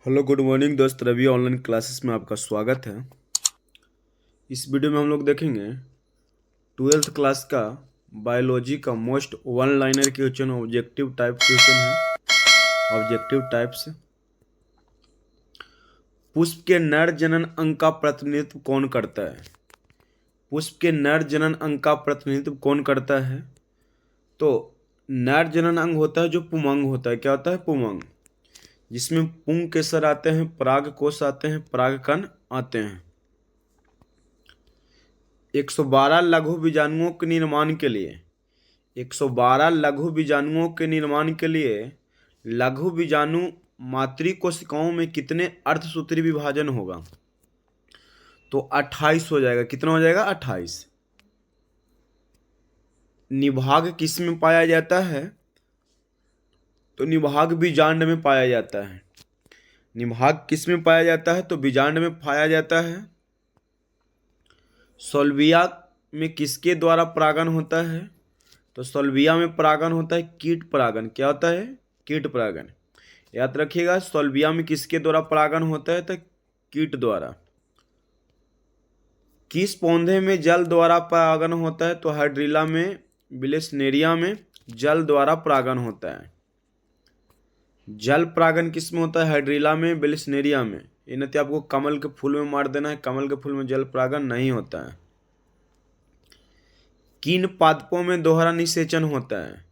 Hello good morning दोस्त, Ravi online classes में आपका स्वागत है। इस वीडियो में हम लोग देखेंगे ट्वेल्थ क्लास का बायोलॉजी का most one liner question objective type question है। Objective types. पुष्प के नर जनन अंग का प्रतिनिधित्व कौन करता है? पुष्प के नर जनन अंग का प्रतिनिधित्व कौन करता है? तो नर जनन अंग होता है जो पुमंग होता है। क्या होता है? पुमंग, जिसमें पुंग केसर आते हैं, पराग कोश आते हैं, परागकण आते हैं। 112 लघु बीजाणुओं के निर्माण के लिए 112 लघु बीजाणुओं के निर्माण के लिए लघु बीजाणु मातृ कोशिकाओं में कितने अर्धसूत्री विभाजन होगा? तो 28 हो जाएगा। कितना हो जाएगा? 28। निभाग किस में पाया जाता है? तो निभाग बीजांड में पाया जाता है। निभाग किस में पाया जाता है? तो बीजांड में पाया जाता है। सोल्विया में किसके द्वारा परागन होता है? तो सोल्विया में परागन होता है कीट परागन। क्या होता है? कीट परागन। याद रखिएगा, सोल्विया में किसके द्वारा परागन होता है? तो कीट द्वारा। किस पौधे में जल द्वारा परागन होता है? तो हाइड्रिला में, बिलेसनेरिया में जल द्वारा परागन होता है। जल परागन किस में होता है? हाइड्रिला में, बिलेसनेरिया में। ये नहीं तो आपको कमल के फूल में मार देना है। कमल के फूल में जल परागन नहीं होता है। किन पादपों में दोहरा निषेचन होता है?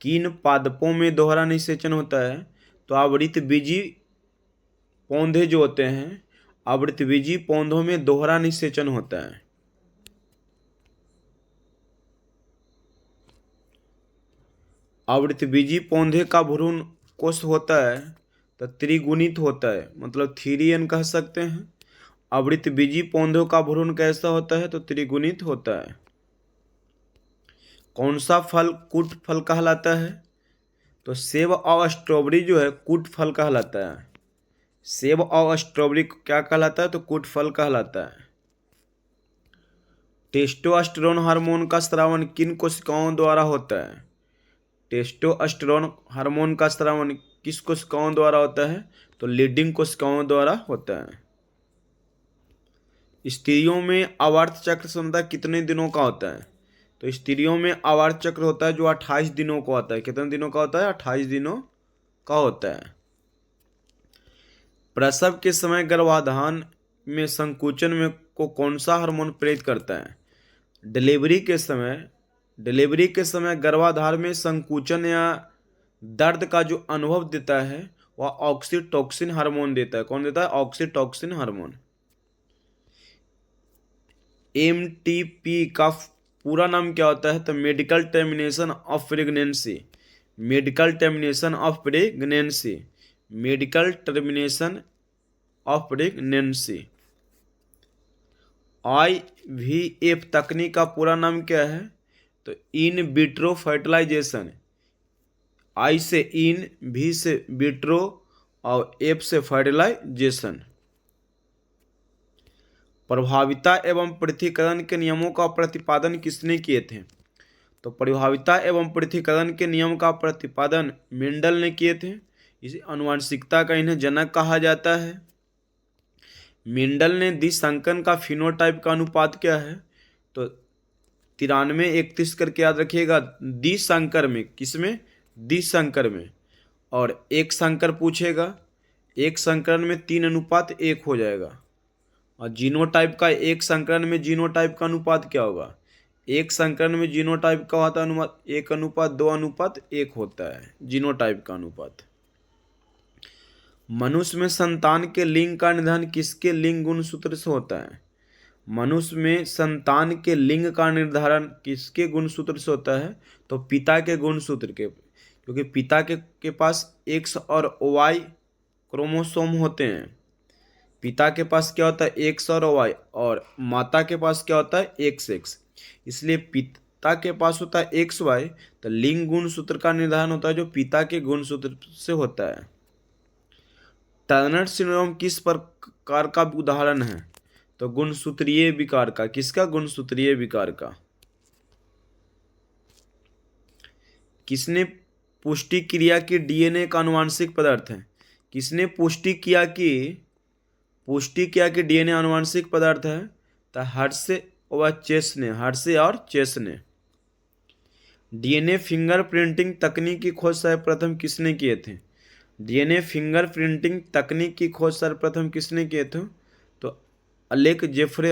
किन पादपों में दोहरा निषेचन होता है? तो आवृतबीजी पौधे जो होते हैं, आवृतबीजी पौधों में दोहरा निषेचन होता है। आवृतबीजी पौधे का भ्रूण कोष होता है तो त्रिगुणित होता है, मतलब 3n कह सकते हैं। आवृतबीजी पौधों का भ्रूण कैसा होता है? तो त्रिगुणित होता है। कौन सा फल कुट फल कहलाता है? तो सेब और स्ट्रॉबेरी जो है कुट फल कहलाता है। सेब और स्ट्रॉबेरी क्या कहलाता है? तो कुट फल कहलाता है। टेस्टोस्टेरोन हार्मोन का स्रावन किन कोशिकाओं द्वारा होता है? टेस्टोस्टेरोन हार्मोन का स्रावन किस कोशिकाओं द्वारा होता है? तो लीडिंग कोशिकाओं द्वारा होता है। स्त्रियों में आवर्त चक्र क्षमता कितने दिनों का होता है? तो स्त्रियों में आवर्त चक्र होता है जो 28 दिनों का होता है। कितने दिनों का होता है? 28 दिनों का होता है। प्रसव के समय गर्भाधान में संकुचन में को कौन सा हार्मोन प्रेरित करता है? डिलीवरी के समय गर्भाधान में संकुचन या दर्द का जो अनुभव देता है वह ऑक्सीटोसिन हार्मोन देता है। कौन देता है? Oxytocin hormone. एमटीपी का पूरा नाम क्या होता है? तो medical termination of pregnancy. Medical termination of pregnancy. Medical termination of pregnancy. IVF तकनीक का पूरा नाम क्या है? तो इन विट्रो फर्टिलाइजेशन। आई से इन, भी से विट्रो और एफ से फर्टिलाइजेशन। प्रभाविता एवं पृथक्करण के नियमों का प्रतिपादन किसने किए थे? तो प्रभाविता एवं पृथक्करण के नियम का प्रतिपादन मेंडल ने किए थे। इसे आनुवंशिकता का इन्हें जनक कहा जाता है। मेंडल ने द्विसंकर का फिनोटाइप का अनुपात क्या है? तो 93:31 करके याद रखिएगा। द्विसंकर में, किसमें? द्विसंकर में। और एक संकर पूछेगा, एक संकरण में 3:1 हो जाएगा। और जीनोटाइप का, एक संकरण में जीनोटाइप का अनुपात क्या होगा? एक संकरण में जीनोटाइप का होता है अनुपात 1:2:1 होता है जीनोटाइप का अनुपात। मनुष्य में संतान के लिंग का निर्धारण किसके लिंग गुणसूत्र से होता है? मनुष्य में संतान के लिंग का निर्धारण किसके गुणसूत्र से होता है? तो पिता के गुणसूत्र के, क्योंकि पिता के पास X और Y क्रोमोसोम होते हैं। पिता के पास क्या होता है? X और Y, और माता के पास क्या होता है? XX। इसलिए पिता के पास होता है XY, तो लिंग गुणसूत्र का निर्धारण होता है जो पिता के गुणसूत्र से होता है। टर्नर सिंड्रोम किस प्रकार का उदाहरण है? तो गुणसूत्रीय विकार का। किसका? गुणसूत्रीय विकार का। किसने पुष्टि क्रिया की DNA का आनुवांशिक पदार्थ है? किसने पुष्टि किया कि डीएनए आनुवंशिक पदार्थ है? तो हर्षे और चेस ने। डीएनए फिंगरप्रिंटिंग तकनीक की खोज सर्वप्रथम किसने किए थे? डीएनए फिंगरप्रिंटिंग तकनीक की खोज सर्वप्रथम किसने किए थे? तो अलेक जेफ्रे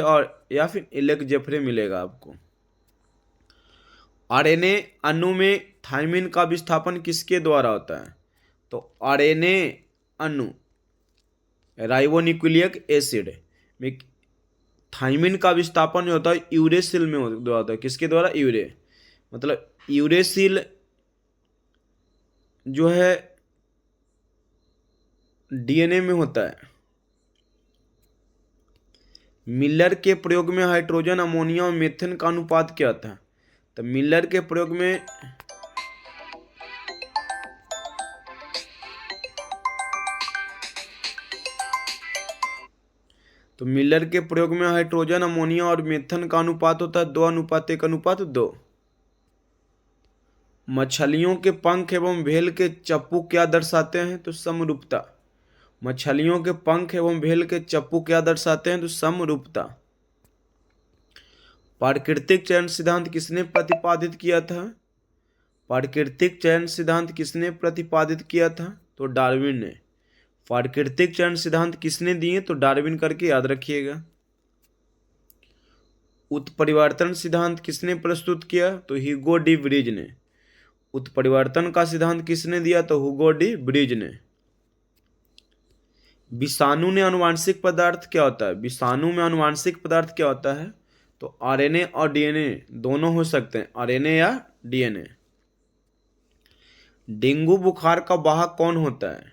या फिर एलेक जेफ्रे मिलेगा आपको। आरएनए अणु में थायमिन का विस्थापन किसके द्वारा होता है? तो आरएनए अणु राइबोन्यूक्लिक एसिड में थायमिन का विस्थापन जो होता है यूरेसिल में होता है। किसके द्वारा? मतलब यूरेसिल जो है डीएनए में होता है। मिलर के प्रयोग में हाइड्रोजन, अमोनिया और मीथेन का अनुपात क्या था? तो मिलर के प्रयोग में हाइड्रोजन, अमोनिया और मीथेन का अनुपात होता है 2:1:2। मछलियों के पंख एवं भेल के चप्पू क्या दर्शाते हैं? तो समरूपता। मछलियों के पंख एवं भेल के चप्पू क्या दर्शाते हैं? तो समरूपता। प्राकृतिक चयन सिद्धांत किसने प्रतिपादित किया था? प्राकृतिक चयन सिद्धांत किसने प्रतिपादित किया था? तो डार्विन ने। प्राकृतिक चयन सिद्धांत किसने दिए? तो डार्विन करके याद रखिएगा। उत्परिवर्तन सिद्धांत किसने प्रस्तुत किया? तो ह्यूगो डी ब्रिज ने। उत्परिवर्तन का सिद्धांत किसने दिया? तो ह्यूगो डी ब्रिज ने। विषाणु में आनुवंशिक पदार्थ क्या होता है? विषाणु में आनुवंशिक पदार्थ क्या होता है? तो आरएनए और डीएनए दोनों हो सकते हैं, आरएनए या डीएनए। डेंगू बुखार का वाहक कौन होता है?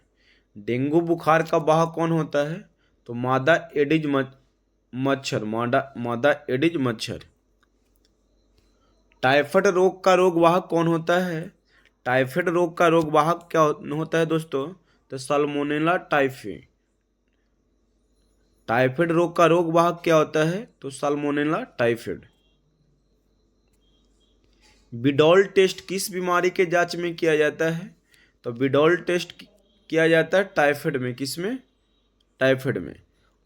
डेंगू बुखार का वाहक कौन होता है? तो मादा एडिज मच्छर। टाइफाइड रोग का रोग वाहक कौन होता है? टाइफाइड रोग का रोग वाहक क्या होता है दोस्तों? तो साल्मोनेला टाइफी। टाइफाइड रोग का रोग वाहक क्या होता है? तो साल्मोनेला टाइफाइड। विडॉल टेस्ट किस बीमारी के जांच में किया जाता है? तो विडॉल टेस्ट किया जाता है टाइफाइड में। किसमें? टाइफाइड में।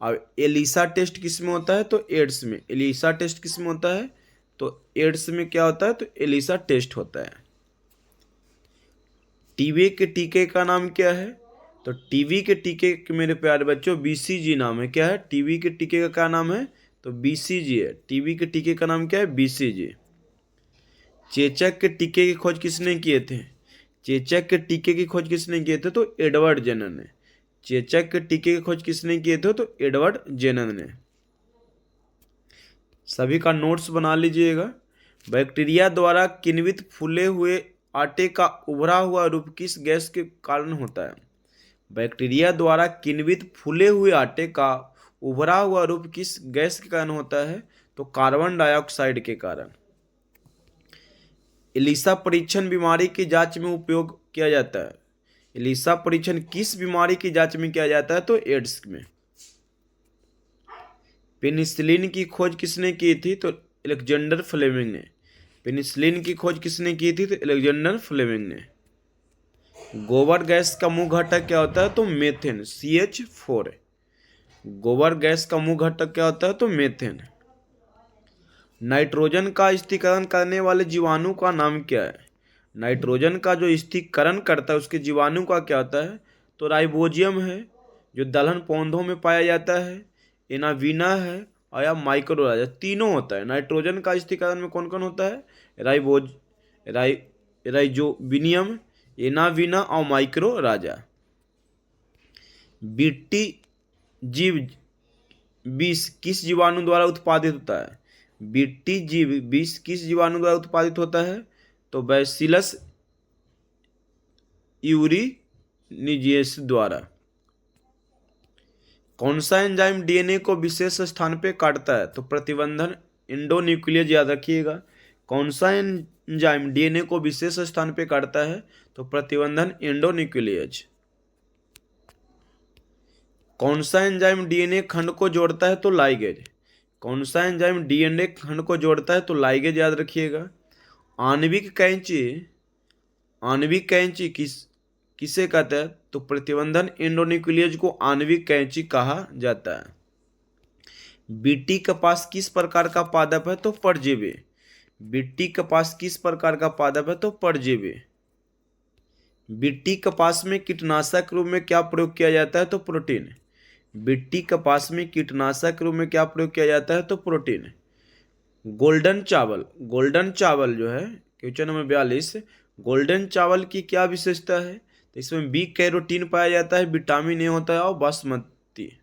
और एलिसा टेस्ट किस में होता है? तो एड्स में। एलिसा टेस्ट किस में होता है? तो एड्स में क्या होता है? तो एलिसा टेस्ट होता है। टीबी के टीके का नाम क्या है? तो टीबी के टीके के मेरे प्यारे बच्चों बीसीजी नाम है। क्या है? टीबी के टीके का क्या नाम है? तो बीसीजी है। टीबी के टीके का नाम क्या है? बीसीजी। चेचक के टीके की खोज किसने किए थे? चेचक के टीके की खोज किसने किए थे? तो एडवर्ड जेनर ने। चेचक के टीके की खोज किसने किए थे? तो एडवर्ड जेनर ने। सभी का नोट्स बना लीजिएगा। बैक्टीरिया द्वारा किण्वित फूले हुए आटे का उभरा हुआ रूप किस गैस के कारण होता है? बैक्टीरिया द्वारा किण्वित फूले हुए आटे का उभरा हुआ रूप किस गैस के कारण होता है? तो कार्बन डाइऑक्साइड के कारण। एलिसा परीक्षण बीमारी की जांच में उपयोग किया जाता है। एलिसा परीक्षण किस बीमारी की जांच में किया जाता है? तो एड्स में। पेनिसिलिन की खोज किसने की थी? तो अलेक्जेंडर फ्लेमिंग ने। पेनिसिलिन की खोज किसने की थी? तो अलेक्जेंडर फ्लेमिंग ने। गोबर गैस का मुख्य घटक क्या होता है? तो मेथेन, CH4। गोबर गैस का मुख्य घटक क्या होता है? तो मेथेन। नाइट्रोजन का स्थिरीकरण करने वाले जीवाणु का नाम क्या है? नाइट्रोजन का जो स्थिरीकरण करता है उसके जीवाणु का क्या होता है? तो राइबोजियम है, जो दलहन पौधों में पाया जाता है, एनावीना है और या माइक्रोराजा, तीनों होता है। नाइट्रोजन का स्थिरीकरण में कौन कौन होता है? राइजोबिनियम, एनावीना और माइक्रोराजा। बीटी जीव विष किस जीवाणु द्वारा उत्पादित होता है? बीटी जीव विष किस जीवाणु द्वारा उत्पादित होता है? तो बैसिलस यूरिनिजियस द्वारा। कौन सा एंजाइम डीएनए को विशेष स्थान पे काटता है? तो प्रतिबंधन एंडोन्यूक्लियस, याद रखिएगा। कौन सा एंजाइम डीएनए को विशेष स्थान पे काटता है? तो प्रतिबंधन एंडोन्यूक्लियस। कौन सा एंजाइम डीएनए खंड को जोड़ता है? तो लाइगेज। कौन सा एंजाइम डीएनए खंड को जोड़ता है? तो लाइगेज, याद रखिएगा। आणविक कैंची किसे कहते हैं? तो प्रतिबंधन एंडोन्यूक्लियस को आणविक कैंची कहा जाता है। बीटी कपास किस प्रकार का पादप है? तो परजीवी। बीटी कपास किस प्रकार का पादप है? तो परजीवी। बीटी कपास में कीटनाशक रूप में क्या प्रयोग किया जाता है? तो प्रोटीन। बीटी कपास में कीटनाशक रूप में क्या प्रयोग किया जाता है? तो प्रोटीन। गोल्डन चावल, गोल्डन चावल जो है क्वेश्चन नंबर 42, गोल्डन चावल की क्या विशेषता है? तो इसमें बी कैरोटीन पाया जाता है, विटामिन ए होता है और बासमती।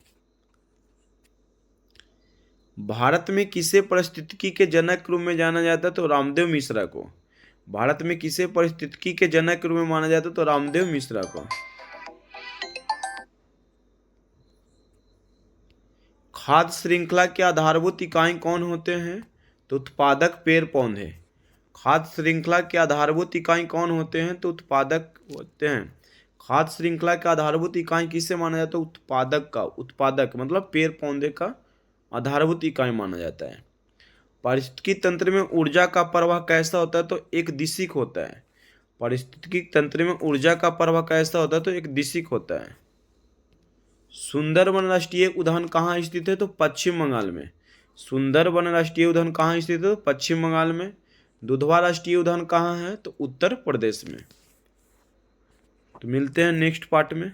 भारत में किसे पारिस्थितिकी के जनक रूप में जाना जाता है? तो रामदेव मिश्रा को। भारत में किसे पारिस्थितिकी के जनक रूप में माना जाता है? तो रामदेव मिश्रा को। खाद्य श्रृंखला के आधारभूत इकाई कौन होते हैं? तो उत्पादक पेड़ पौधे। खाद्य श्रृंखला के आधारभूत इकाई कौन होते हैं? तो उत्पादक होते हैं। खाद्य श्रृंखला का आधारभूत इकाई किसे माना जाता है? उत्पादक का। उत्पादक मतलब पेड़ पौधे का आधारभूत इकाई माना जाता है। पारिस्थितिकी तंत्र में ऊर्जा का प्रवाह कैसा होता है? तो एक दिशिक होता है। पारिस्थितिकी तंत्र में ऊर्जा का प्रवाह कैसा होता है? तो एक दिशिक होता है। सुंदरबन राष्ट्रीय उद्यान कहाँ स्थित है? तो पश्चिम बंगाल में। सुंदरबन राष्ट्रीय उद्यान कहाँ स्थित है? तो पश्चिम बंगाल में। दुधवा राष्ट्रीय उद्यान कहाँ है? तो उत्तर प्रदेश में। तो मिलते हैं नेक्स्ट पार्ट में।